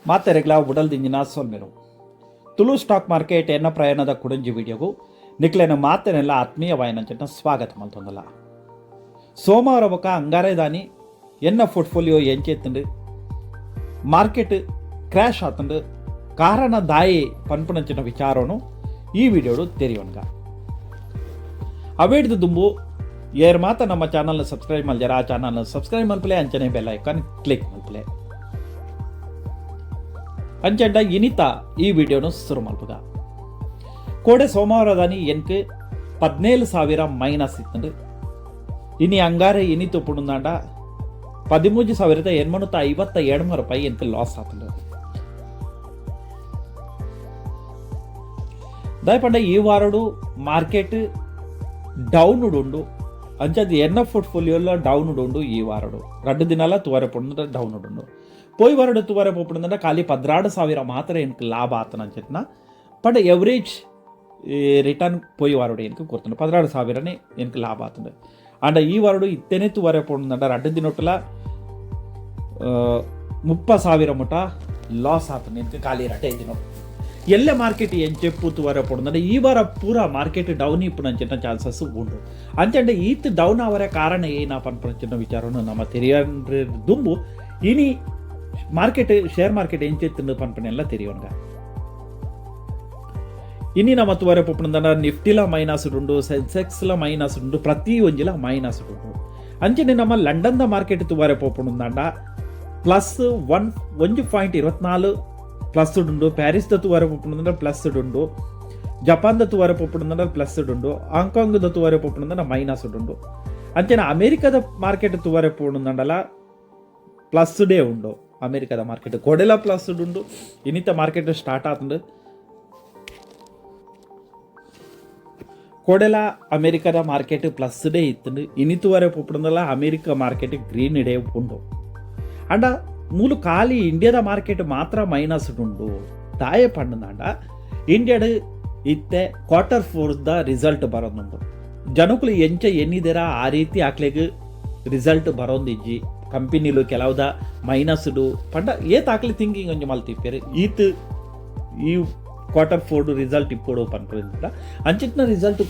ಮಾತೆರೆಗ್ಲ ಬುಡಲ್ದಿಂಜಿನ ಸೊಲ್ಮೆರು Tulu stock market ಎನ್ನ ಪ್ರಯಾಣದ ಕುಡಂಜಿ ವಿಡಿಯೋಗು ನಿಕ್ಲೆನ ಮಾತೆನೆಲ್ಲ ಆತ್ಮೀಯವಾಯನಂಚನ ಸ್ವಾಗತ ಮಲ್ತೊಂದಲ್ಲ ಸೋಮವಾರ ಬೊಕ ಅಂಗಾರೆ ದಾನಿ ಎನ್ನ ಪೋರ್ಟ್ಫೋಲಿಯೋ ಎಂಚೆತ್ತುಂಡು ಮಾರ್ಕೆಟ್ ಕ್ರ್ಯಾಶ್ ಆತುಂಡು ಕಾರಣ ದಾಯಿ ಪನ್ಪುನಂಚಿನ ವಿಚಾರನು ಈ ವಿಡಿಯೋಡು ತೆರೆಯೋನ್ಗ ಅವೇಡ್ದು ದುಂಬು ಏರ್ ಮಾತ ನಮ್ಮ ಚಾನಲ್ನ ಸಬ್ಸ್ಕ್ರೈಬ್ ಮಲ್ಜರ ಆ ಚಾನಲ್ನ ಸಬ್ಸ್ಕ್ರೈಬ್ ಮಲ್ಪಲೆ ಅಂಚನೆ ಬೆಲ್ ಐಕಾನ್ ಕ್ಲಿಕ್ ಮಲ್ಪಲೆ ಅಂಚಂಡ ಇನಿತ ಈ ವಿಡಿಯೋನು ಶುರು ಮಲ್ಪುಗ ಕೋಡೆ ಸೋಮವಾರದಾನಿ ಎನ್ಕ್ 17,000 ಮೈನಸ್ ಇತ್ತಂಡು ಇನಿ ಅಂಗಾರೆ ಇನಿತು ಪುಡುಂದಾಂಡ 13,857 ರೂಪಾಯಿ ಎನ್ಕ್ ಲಾಸ್ ಆತಂಡು ದಯಪಂಡ ಈ ವಾರಡು ಮಾರ್ಕೆಟ್ ಡೌನ್ ಉಂಡು ಅಂಚದು ಎನ್ನ ಪೋರ್ಟ್ಫೋಲಿಯೋలో డౌన్ ಉಂಡು ఈ వారడు 2 ದಿನಾಲ ತುವರೆ ಪುಂಡು ಡೌನ್ ಉಂಡು పోయి వారడు ತುವರೆ ಪೋಪುಂಡು ಖಾಲಿ 16,000 ಮಾತ್ರ ಎನ್ಕ್ ಲಾಭ ಆತನ ಅಂಚೆಟ್ನ ಪಂಡ ಎವರೇಜ್ ರಿಟರ್ನ್ పోయి వారడు ಎನ್ಕ್ ಕೊರ್ತುಂಡು 16,000ನೇ ಎನ್ಕ್ ಲಾಭ ಆತಂಡು ಅಂಡ ಈ ವಾರಡು ಇತ್ತೇನೆ ತುವರೆ ಪೋಂಡುಂಡ 2 ದಿನೊಟ್ಟಲ 30,000 ಮುಟ ಲಾಸ್ ಆತನ ಎನ್ಕ್ ಖಾಲಿ 2 ದಿನ ಎಲ್ಲೆ ಮಾರ್ಕೆಟ್ ఏం చెప్పు ತುವರೆ ಪೋಂಡುಂಡ ಈ ವಾರ ಪೂರ ಮಾರ್ಕೆಟ್ ಡೌನ್ ಇಪ್ಪುನಂಚಿನ ಚಾನ್ಸಸ್ ಉಂಡು ಅಂಚಂಡೆ ಈತ್ ಡೌನ್ ಅವರ ಕಾರಣ ಏನ ಪನ್ಪಂಚಿನ ವಿಚಾರವನ್ನು ನಮ್ಮ ತೆರಿಯಂದ್ರೆ ದುಂಬು ಇನಿ ಮಾರ್ಕೆಟ್ ಶೇರ್ ಮಾರ್ಕೆಟ್ ఏం చేస్తుందో పన్పనెల్ల తెలియనుగా ఇని ನಮ್ಮ ತುವರೆ ಪೊಪ್ಪುಂಡ ನಿಫ್ಟಿಲ ಮೈನಸ್ ಉಂಡು ಸೆನ್ಸೆಕ್ಸ್ಲ ಮೈನಸ್ ಉಂಡು ಪ್ರತಿ ಒಂಜಿಲ ಮೈನಸ್ ಉಂಡು ಅಂಚನೆ ನಮ್ಮ ಲಂಡನ್ದ ಮಾರ್ಕೆಟ್ ತುವರೆ ಪೊಪ್ಪುಂಡ ಪ್ಲಸ್ 1.24 ಪ್ಲಸ್ ಉಂಡು ಪ್ಯಾರಿಸ್ದ ತುವರೆ ಪೊಪ್ಪುಂಡ ಪ್ಲಸ್ ಉಂಡು ಜಪಾನ್ದ ತುವರೆ ಪೊಪ್ಪುಂಡ ಪ್ಲಸ್ ಉಂಡು ಹಾಂಗ್ಕಾಂಗ್ದ ತುವರೆ ಪೊಪ್ಪುಂಡ ಮೈನಸ್ ಉಂಡು ಅಂಚನೆ ಅಮೆರಿಕದ ಮಾರ್ಕೆಟ್ ತುವರೆ ಪೊಪ್ಪುಂಡಲ ಪ್ಲಸ್ ಡೇ ಉಂಡು ಅಮೆರಿಕದ ಮಾರ್ಕೆಟ್ ಕೊಡೆಲ ಪ್ಲಸ್ ಉಂಡು ಇನಿತ ಮಾರ್ಕೆಟ್ ಸ್ಟಾರ್ಟ್ ಆತಂಡು ಕೊಡೆಲ ಅಮೆರಿಕದ ಮಾರ್ಕೆಟ್ ಪ್ಲಸ್ ಡೇ ಇತ್ತಂಡು ಇನಿತುವರೆ ಪೊಪ್ಪುಂಡಲ ಅಮೆರಿಕ ಮಾರ್ಕೆಟ್ ಗ್ರೀನ್ ಡೇ ಉಂಡು ಅಂಡ ಮೂಲು ಖಾಲಿ ಇಂಡಿಯಾದ ಮಾರ್ಕೆಟ್ ಮಾತ್ರ ಮೈನಸ್ ಉಂಡು ತಾಯೆ ಪಂಡಂಡ ಇಂಡಿಯಾಡ್ ಇತ್ತೆ ಕ್ವಾರ್ಟರ್ 4ದ ರಿಸಲ್ಟ್ ಬರೋದುಂಡು ಜನಕ್ಕಳು ಎಂಚ ಎನ್ನಿದೆರ ಆ ರೀತಿ ಹಾಕ್ಲೆಗ್ ರಿಸಲ್ಟ್ ಬರೋದಿಜ್ಜಿ ಕಂಪನಿಲು ಕೆಲವುದ ಮೈನಸ್ಡು ಪಂಡ ಏತ್ ಹಾಕ್ಲಿ ಥಿಂಕಿಂಗ್ ಒಂಜಿ ಮಲ್ತಿಪ್ಪೇರು ಈತ್ ಈ ಕ್ವಾರ್ಟರ್ 4 ರಿಸಲ್ಟ್ ಇಪ್ಪೋಡು ಪನ್ಪುದ ಅಂಚಿಟ್ನ ರಿಸಲ್ಟ್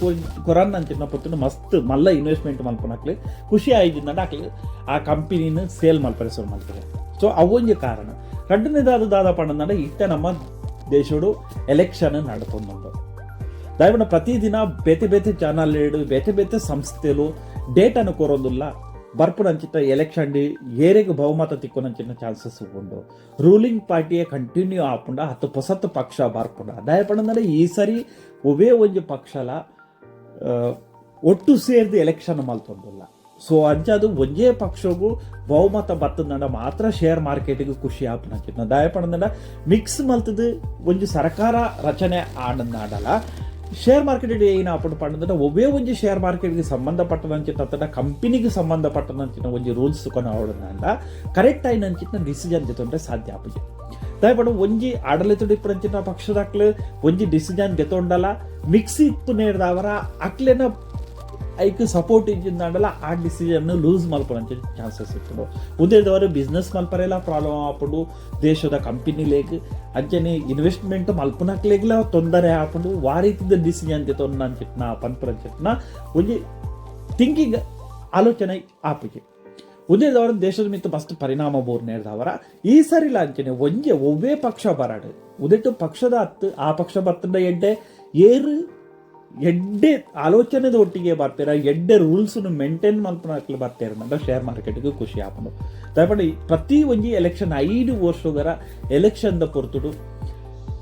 ಕೊರನ್ ಅಂಚಿಟ್ನ ಪೊತ್ತುಂಡು ಮಸ್ತ್ ಮಲ್ಲ ಇನ್ವೆಸ್ಟ್ಮೆಂಟ್ ಮಲ್ಪನಾಕ್ಲಿ ಖುಷಿ ಆಯ್ದಿಂದಂಡ ಹಾಕ್ಲಿ ಆ ಕಂಪನಿನ ಸೇಲ್ ಮಲ್ಪರೆ ಶುರು ಮಾಡ್ತಾರೆ ಸೊ ಅವೊಂಜಿ ಕಾರಣ ರಡ್ಡನೇದಾದ ದಾದ ಪಂಡಂಡ ಇತ್ತೆ ನಮ್ಮ ದೇಶಡು ಎಲೆಕ್ಷನ್ ನಡ್ಕೊಂಡುಂಡು ದಯವಿಟ್ಟು ಪ್ರತಿದಿನ ಬೇತೆ ಬೇತೆ ಚಾನಲ್ ಬೇತೆ ಬೇತೆ ಸಂಸ್ಥೆಲು ಡೇಟನ್ನು ಕೊರೋದಿಲ್ಲ ಬರ್ಪುನಂಚಿನ ಎಲೆಕ್ಷನ್ ಏರೆಗೆ ಬಹುಮತ ತಿಕ್ಕೊನಂಚಿನ ಚಾನ್ಸಸ್ ಉಂಡು ರೂಲಿಂಗ್ ಪಾರ್ಟಿಯೇ ಕಂಟಿನ್ಯೂ ಆಪುಂಡ ಹತ್ತು ಹೊಸತ್ತು ಪಕ್ಷ ಬರ್ಪುಂಡ ದಯಪಂಡ ಈ ಸರಿ ಒವೇ ಒಂಜಿ ಪಕ್ಷಲ ಒಟ್ಟು ಸೇರಿದು ಎಲೆಕ್ಷನ್ ಮಲ್ತೊಂದಿಲ್ಲ ಸೊ ಅಂಚದು ಒಂಜೇ ಪಕ್ಷಗೂ ಬಹುಮತ ಬತ್ತದಂಡ ಮಾತ್ರ ಶೇರ್ ಮಾರ್ಕೆಟಿಗೆ ಖುಷಿ ಆಪುನಂಚಿನ ದಯಪಂಡ ಮಿಕ್ಸ್ ಮಲ್ತದು ಒಂಜಿ ಸರ್ಕಾರ ರಚನೆ ಆಡಲ್ಲ ಶೇರ್ ಮಾರ್ಕೆಟ್ ಏನು ಆಪುಂಡು ಪಂಡ ಒವೇ ಒಂಜಿ ಶೇರ್ ಮಾರ್ಕೆಟ್ಗೆ ಸಂಬಂಧಪಟ್ಟನಂಚಿನ ಕಂಪನಿಗೆ ಸಂಬಂಧಪಟ್ಟನಂಚಿನ ಒಂಜಿ ರೂಲ್ಸ್ ಕೊನೋಡಂಡ ಕರೆಕ್ಟ್ ಆಯ್ನಂಚಿನ ಡಿಸಿಷನ್ ಜೊತೆ ಸಾಧ್ಯ ಆಪುಜಿ ದಯಪಂಡ ಒಂಜಿ ಆಡಳಿತ ಇಪ್ಪುನಂಚಿನ ಪಕ್ಷದಾಕ್ಲು ಒಂಜಿ ಡಿಸಿಷನ್ ಗೆತೊಂಡಲ ಮಿಕ್ಸ್ ಇತ್ತು ನೇರ್ದವರ ಅಕ್ಲೆನ ಐಕ್ ಸಪೋರ್ಟ್ ಇದ್ದಿಂದಾಂಡಲ ಆ ಡಿಸಿಷನ್ ಲೂಸ್ ಮಲ್ಪುನಂಚಿನ ಚಾನ್ಸಸ್ ಇತ್ತು ಉದ್ದೇದವರು ಬಿಸ್ನೆಸ್ ಮಲ್ಪರೆಲ್ಲ ಪ್ರಾಬ್ಲಮ್ ಆಪುಂಡು ದೇಶದ ಕಂಪನಿಲೇಗ್ ಅಂಚನೆ ಇನ್ವೆಸ್ಟ್ಮೆಂಟ್ ಮಲ್ಪುನಕ್ಲೆಗ್ಲ ತೊಂದರೆ ಆಪುಂಡು ಆ ರೀತಿದ ಡಿಸಿಷನ್ ತೆತ್ತೊಂದಂಚಿಟ್ನ ಪನ್ಪುರಂಚಿಟ್ನ ಒಂಜಿ ಥಿಂಕಿಂಗ್ ಆಲೋಚನೆ ಆಪುಜಿ ಉದ್ದೇದವರು ದೇಶದ ಮಿತ್ತು ಮಸ್ತ್ ಪರಿಣಾಮ ಬೋರ್ ನೇರ್ದವರ ಈ ಸರಿಲ ಅಂಚನೆ ಒಂಜೆ ಒವ್ವೇ ಪಕ್ಷ ಬರಾಡು ಉದೆಟ್ಟು ಪಕ್ಷದ ಹತ್ತು ಆ ಪಕ್ಷ ಬತ್ತದ ಎಡ್ಡೆ ಏರು ಎಡ್ಡೆ ಆಲೋಚನೆದ ಒಟ್ಟಿಗೆ ಬರ್ತೀರ ಎಡ್ಡೆ ರೂಲ್ಸ್ನು ಮೇಂಟೈನ್ ಮಲ್ಪನಾಕ್ಲು ಬರ್ತೀರ ಅಂದ್ರೆ ಶೇರ್ ಮಾರ್ಕೆಟ್ಗೆ ಖುಷಿ ಆಪುಂಡು ದಯಪಂಡ ಪ್ರತಿ ಒಂಜಿ ಎಲೆಕ್ಷನ್ 5 ವರ್ಷದರ ಎಲೆಕ್ಷನ್ದ ಪೊರ್ತುಡು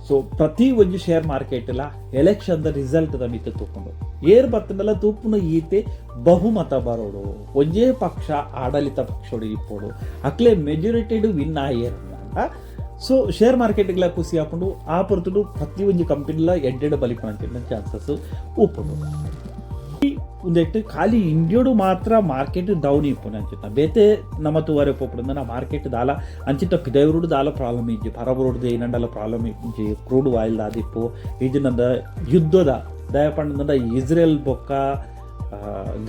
ಸೊ ಪ್ರತಿ ಒಂಜಿ ಶೇರ್ ಮಾರ್ಕೆಟ್ಲ ಎಲೆಕ್ಷನ್ದ ರಿಸಲ್ಟ್ದ ಮಿತ್ತು ತೂಪುಂಡು ಏರ್ ಬರ್ತದಲ್ಲ ತೂಪುನ ಈತೆ ಬಹುಮತ ಬರೋಡು ಒಂಜೇ ಪಕ್ಷ ಆಡಳಿತ ಪಕ್ಷೋಡು ಇಪ್ಪೋಡು ಅಕ್ಲೆ ಮೆಜಾರಿಟಿಡು ವಿನ್ ಆಯೇರಂದ ಸೊ ಶೇರ್ ಮಾರ್ಕೆಟ್ಗಳ ಖುಷಿ ಆಪುಂಡು ಆ ಪೊರ್ತುಡು ಪ್ರತಿ ಒಂಜಿ ಕಂಪನಿಲ ಎಡ್ಡೆಡ್ ಬಲಿಪುನಂಚಿನ ಚಾನ್ಸಸ್ ಉಪ್ಪುಂಡು ಉಂದೆಟ್ಟು ಖಾಲಿ ಇಂಡಿಯಾಡು ಮಾತ್ರ ಮಾರ್ಕೆಟ್ ಡೌನ್ ಇಪ್ಪುನಂಚಿನ ಬೇತೆ ನಮ್ಮ ತುವರೆ ಪೋಪುಂಡ ಮಾರ್ಕೆಟ್ ದಾಲ ಅಂಚಿಟ್ಟ ಪಿದೈರುಡು ದಾಲ ಪ್ರಾಬ್ಲಮ್ ಇಜ್ಜಿ ಪರಬರುಡು ಏನಂಡಲ ಪ್ರಾಬ್ಲಮ್ ಇಜ್ಜಿ ಕ್ರೂಡ್ ಆಯಿಲ್ ದಾದಿಪ್ಪು ಇಜಿನಂದ ಯುದ್ಧದ ದಯಪಂಡ ಇಸ್ರೇಲ್ ಬೊಕ್ಕ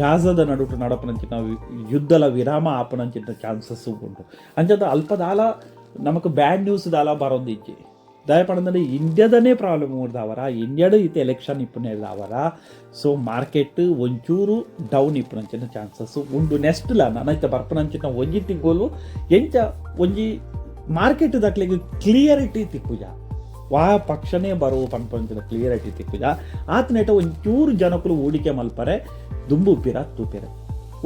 ಗಾಜದ ನಡುಟು ನಡಪನಂಚಿನ ಯುದ್ಧಲ ವಿರಾಮ ಆಪನಂಚಿನ ಚಾನ್ಸಸ್ ಉಂಟು ಅಂಚದ ಅಲ್ಪದಾಲ നമുക്ക് ബാഡ് ന്യൂസ് ದಾಲ ಬರೋದಿಜ್ಜಿ ದಯಪಡಂದ್ರೆ ಇಂಡಿಯಾದನೇ ಪ್ರಾಬ್ಲಮ್ ಉಡ್ದಾವರ ಇಂಡಿಯಾಡು ಇತ್ತೆ ಎಲೆಕ್ಷನ್ ಇಪ್ಪನೇ ಇರ್ದಾವರ ಸೊ ಮಾರ್ಕೆಟ್ ಒಂಚೂರು ಡೌನ್ ಇಪ್ಪನಂಚಿನ ಚಾನ್ಸಸ್ ಉಂಡು ನೆಕ್ಸ್ಟ್ ನಾನು ಇತ್ತ ಬರ್ಪನಂಚಿನ ಒಂಜಿ ತಿಂಗೋಲು ಎಂಚ ಒಂಜಿ ಮಾರ್ಕೆಟ್ ದಕ್ಲಿಗೆ ಕ್ಲಿಯರಿಟಿ ತಿಕ್ಕುಜ ವಾ ಪಕ್ಷನೇ ಬರುವ ಪಂಪಂಚಿನ ಕ್ಲಿಯರಿಟಿ ತಿಕ್ಕುಜ ಆತನೇಟ ಒಂಚೂರು ಜನಕ್ಕೂ ಹೂಡಿಕೆ ಮಲ್ಪರೆ ದುಂಬು ಉಪ್ಪಿರ ತೂಪಿರ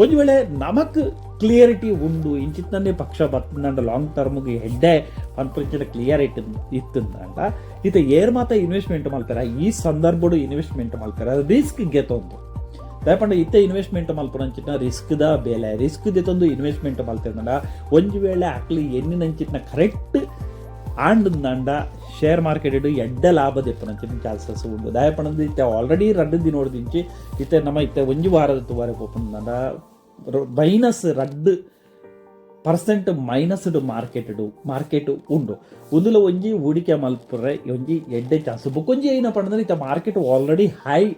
ಒಂದು ವೇಳೆ ನಮಕ್ ಕ್ಲಿಯರಿಟಿ ಉಂಡು ಇಂಚಿತ್ತನ್ನೇ ಪಕ್ಷ ಬರ್ತಂಡ ಲಾಂಗ್ ಟರ್ಮ್ಗೆ ಹೆಡ್ಡೆ ಪಂಪಂಚಿನ ಕ್ಲಿಯರಿಟಿ ಇತ್ತಂದಂಡ ಈತ ಏರ್ ಮಾತ ಇನ್ವೆಸ್ಟ್ಮೆಂಟ್ ಮಾಡ್ತಾರೆ ಈ ಸಂದರ್ಭಡು ಇನ್ವೆಸ್ಟ್ಮೆಂಟ್ ಮಾಡ್ತಾರೆ ರಿಸ್ಕ್ ಗೆತ್ತೊಂದು ದಯಪಂಡ ಇತ್ತೆ ಇನ್ವೆಸ್ಟ್ಮೆಂಟ್ ಮಲ್ಪನಂಚಿನ ರಿಸ್ಕ್ದ ಬೆಲೆ ರಿಸ್ಕ್ ದೆತ್ತೊಂದು ಇನ್ವೆಸ್ಟ್ಮೆಂಟ್ ಮಲ್ತಿರಂಡ ಒಂದು ವೇಳೆ ಆಕ್ಲಿ ಎಣ್ಣಿನಂಚಿನ ಕರೆಕ್ಟ್ ಆಂಡ್ ಶೇರ್ ಮಾರ್ಕೆಟ್ ಎಡ್ಡ ಲಾಭ ದೆಪ್ಪನಂಚಿನ ಚಾನ್ಸಸ್ ಉಂಡು ದಯಪಣದ ಇತ್ತೆ ಆಲ್ರೆಡಿ ರಡ್ಡು ನೋಡಿದಿಂಚಿ ಇತ್ತೆ ನಮ್ಮ ಇತ್ತೆ ಒಂಜಿ ವಾರದ ತುವಾರೆ ಪೋಪುಂಡ ಮೈನಸ್ 2% ಮೈನಸ್ಡ್ ಮಾರ್ಕೆಟ್ ಉಂಡು ಒಂದುಲ ಒಂಜಿ ಹೂಡಿಕೆ ಮಲ್ಪರೆ ಒಂಜಿ ಎಡ್ಡೆ ಚಾನ್ಸ್ ಬೊಕೊಂಜಿ ಏನಪ್ಪ ಅಂದ್ರೆ ಇತ್ತ ಮಾರ್ಕೆಟ್ ಆಲ್ರೆಡಿ ಹೈ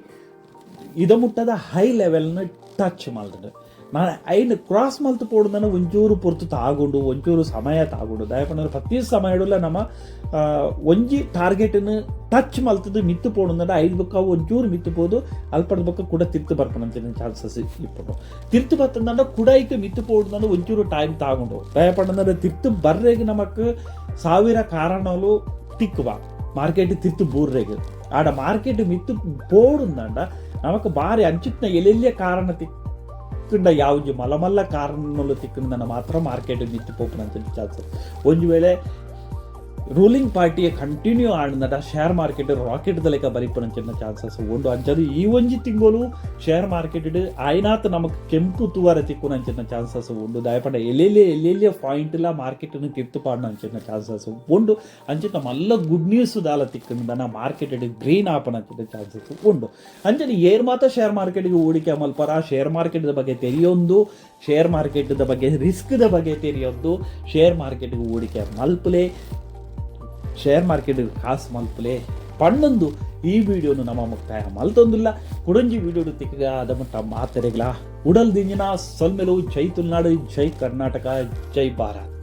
ಇದ ಮುಟ್ಟದ ಹೈ ಲೆವೆಲ್ನ ಟಚ್ ಮಾಡಿದೆ ನಾನು ಐನು ಕ್ರಾಸ್ ಮಲ್ತು ಪೋಡುದನ್ನು ಒಂಚೂರು ಪೊರ್ತು ತಾಗೊಂಡು ಒಂಚೂರು ಸಮಯ ತಾಗೊಂಡು ದಯಪಂದ್ರೆ ಪ್ರತಿ ಸಮಯಡುಲ್ಲ ನಮ್ಮ ಒಂಜಿ ಟಾರ್ಗೆಟ್ನ ಟಚ್ ಮಲ್ತದ್ದು ಮಿತ್ತು ಪೋಡುಂದ್ರೆ ಐದು ಬೊಕ್ಕ ಒಂಚೂರು ಮಿತ್ತು ಪೋದು ಅಲ್ಪದ ಬೊಕ್ಕ ಕೂಡ ತಿರ್ತು ಬರ್ಪನಂಚಿನ ಚಾನ್ಸಸ್ ಇಪ್ಪಡು ತಿರ್ತು ಬರ್ತಂದ್ರೆ ಕೂಡ ಐತೆ ಮಿತ್ತು ಪೋಡುದಂದ್ರೆ ಒಂಚೂರು ಟೈಮ್ ತಾಗೊಂಡು ದಯಪಂದ್ರೆ ತಿರ್ತು ಬರ್ರೆಗೆ ನಮಕ್ ಸಾವಿರ ಕಾರಣಗಳು ತಿಕ್ಕುವ ಮಾರ್ಕೆಟ್ ತಿರ್ತು ಬೂರ್ರೆಗೆ ಆಡ ಮಾರ್ಕೆಟ್ ಮಿತ್ತು ಪೋಡುಂದಂಡ ನಮಕ್ ಬಾರಿ ಅಂಚಿತ್ನ ಎಲ್ಲೆಲ್ಲಿಯ ಕಾರಣ ತಿಕ್ಕಂಡ ಯಾವ್ದು ಮಲಮಲ್ಲ ಕಾರಣಗಳು ತಿಕ್ಕಂಡ ಮಾತ್ರ ಮಾರ್ಕೆಟ್ ಮಿತ್ತು ಪೋಪುನಂತ ಚಾನ್ಸಸ್ ಒಂದು ವೇಳೆ ರೂಲಿಂಗ್ ಪಾರ್ಟಿಯ ಕಂಟಿನ್ಯೂ ಆಡಿದ ಶೇರ್ ಮಾರ್ಕೆಟ್ ರಾಕೆಟ್ ಲೆಕ್ಕ ಬರಿಪನಂಚಿನ ಚಾನ್ಸಸ್ ಉಂಡು ಅಂಚದು ಈ ಒಂಜಿ ತಿಂಗಳು ಶೇರ್ ಮಾರ್ಕೆಟ್ ಆಯ್ನಾತ್ ನಮಕ್ ಕೆಂಪು ತುವಾರ ತಿಕ್ಕುನಂಚಿನ ಚಾನ್ಸಸ್ ಉಂಡು ದಯಪಂಡ ಎಲ್ಲೆಲ್ಲಿಯ ಪಾಯಿಂಟ್ಲ ಮಾರ್ಕೆಟ್ನ ತಿರ್ತು ಪಾಡಿನಂಚಿನ ಚಾನ್ಸಸ್ ಉಂಡು ಅಂಚಿನ ಮಲ್ಲ ಗುಡ್ ನ್ಯೂಸ್ ದಾಲ ತಿಕ್ಕಂಡ ಮಾರ್ಕೆಟ್ ಗ್ರೀನ್ ಆಪನಂಚಿನ ಚಾನ್ಸಸ್ ಉಂಡು ಅಂಚನೆ ಏರ್ ಮಾತ್ರ ಶೇರ್ ಮಾರ್ಕೆಟ್ಗೆ ಹೂಡಿಕೆ ಮಲ್ಪರ ಶೇರ್ ಮಾರ್ಕೆಟ್ ಬಗ್ಗೆ ತೆರೆಯೊಂದು ಶೇರ್ ಮಾರ್ಕೆಟ್ ಬಗ್ಗೆ ರಿಸ್ಕ್ ಬಗ್ಗೆ ತೆರೆಯೊಂದು ಶೇರ್ ಮಾರ್ಕೆಟ್ಗೆ ಹೂಡಿಕೆ ಮಲ್ಪಲೆ ಶೇರ್ ಮಾರ್ಕೆಟ್ ಕಾಸು ಮಲ್ಪಲೆ ಪಣ್ಣೊಂದು ಈ ವಿಡಿಯೋನು ನಮ್ಮ ಮುಕ್ತಾಯ ಮಲ್ತೊಂದಿಲ್ಲ ಕುಡಂಜಿ ವಿಡಿಯೋ ತಿಕ್ಕಗ ಅದ ಮಟ್ಟ ಮಾತೆರೆಗ್ಲ ಉಡಲ್ ದಿಂಜಿನ ಸೊಲ್ಮೆಲು ಜೈ ತುಳುನಾಡು ಜೈ ಕರ್ನಾಟಕ ಜೈ ಭಾರತ್.